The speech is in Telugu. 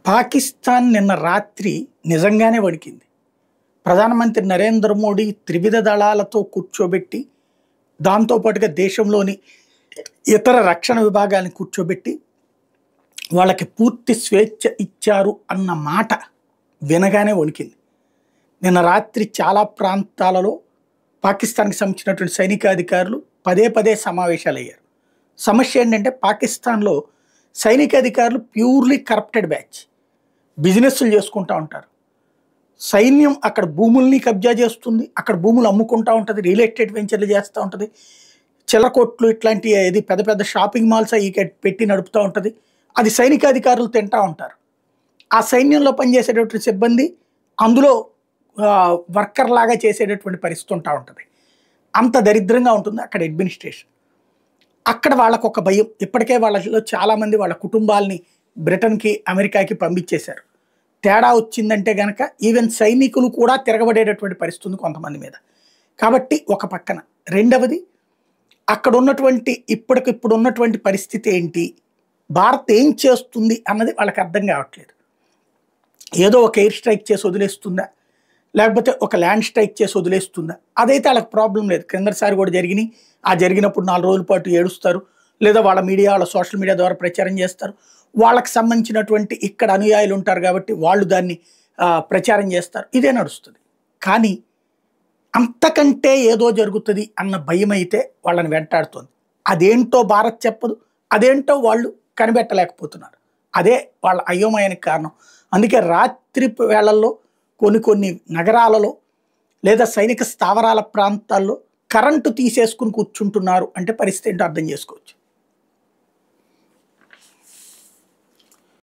పాకిస్తాన్ నిన్న రాత్రి నిజంగానే వణికింది. ప్రధానమంత్రి నరేంద్ర మోడీ త్రివిధ దళాలతో కూర్చోబెట్టి, దాంతో పాటుగా దేశంలోని ఇతర రక్షణ విభాగాలను కూర్చోబెట్టి, వాళ్ళకి పూర్తి స్వేచ్ఛ ఇచ్చారు అన్న మాట వినగానే వణికింది. నిన్న రాత్రి చాలా ప్రాంతాలలో పాకిస్తాన్కి సంబంధించినటువంటి సైనికాధికారులు పదే పదే సమావేశాలయ్యారు. సమస్య ఏంటంటే, పాకిస్తాన్లో సైనికాధికారులు ప్యూర్లీ కరప్టెడ్ బ్యాచ్. బిజినెస్లు చేసుకుంటూ ఉంటారు. సైన్యం అక్కడ భూముల్ని కబ్జా చేస్తుంది, అక్కడ భూములు అమ్ముకుంటూ ఉంటుంది, రియల్ ఎస్టేట్ వెంచర్లు చేస్తూ ఉంటుంది, చిల్లకొట్లు ఇట్లాంటి ఏది పెద్ద పెద్ద షాపింగ్ మాల్స్ అవి పెట్టి నడుపుతూ ఉంటుంది. అది సైనికాధికారులు తింటూ ఉంటారు. ఆ సైన్యంలో పనిచేసేటటువంటి సిబ్బంది అందులో వర్కర్ లాగా చేసేటటువంటి పరిస్థితి ఉంటూ ఉంటుంది. అంత దరిద్రంగా ఉంటుంది అక్కడ అడ్మినిస్ట్రేషన్. అక్కడ వాళ్ళకు ఒక భయం. ఇప్పటికే వాళ్ళలో చాలామంది వాళ్ళ కుటుంబాలని బ్రిటన్కి, అమెరికాకి పంపించేశారు. తేడా వచ్చిందంటే కనుక ఈవెన్ సైనికులు కూడా తిరగబడేటటువంటి పరిస్థితి ఉంది కొంతమంది మీద. కాబట్టి ఒక పక్కన, రెండవది అక్కడ ఉన్నటువంటి ఇప్పటికిప్పుడు ఉన్నటువంటి పరిస్థితి ఏంటి, భారత్ ఏం చేస్తుంది అన్నది వాళ్ళకి అర్థం కావట్లేదు. ఏదో ఒక ఎయిర్ స్ట్రైక్ చేసి వదిలేస్తుందా, లేకపోతే ఒక ల్యాండ్ స్ట్రైక్ చేసి వదిలేస్తుందా, అదైతే వాళ్ళకి ప్రాబ్లం లేదు. క్రిందసారి కూడా జరిగినాయి. ఆ జరిగినప్పుడు 4 రోజుల పాటు ఏడుస్తారు, లేదా వాళ్ళ మీడియా, వాళ్ళ సోషల్ మీడియా ద్వారా ప్రచారం చేస్తారు. వాళ్ళకి సంబంధించినటువంటి ఇక్కడ అనుయాయులు ఉంటారు కాబట్టి వాళ్ళు దాన్ని ప్రచారం చేస్తారు. ఇదే నడుస్తుంది. కానీ అంతకంటే ఏదో జరుగుతుంది అన్న భయం అయితే వాళ్ళని వెంటాడుతుంది. అదేంటో భారత్ చెప్పదు, అదేంటో వాళ్ళు కనిపెట్టలేకపోతున్నారు. అదే వాళ్ళ అయోమయానికి కారణం. అందుకే రాత్రి వేళల్లో కొన్ని నగరాలలో లేదా సైనిక స్థావరాల ప్రాంతాల్లో కరెంటు తీసేసుకుని కూర్చుంటున్నారు అంటే పరిస్థితి ఏంటో అర్థం చేసుకోవచ్చు.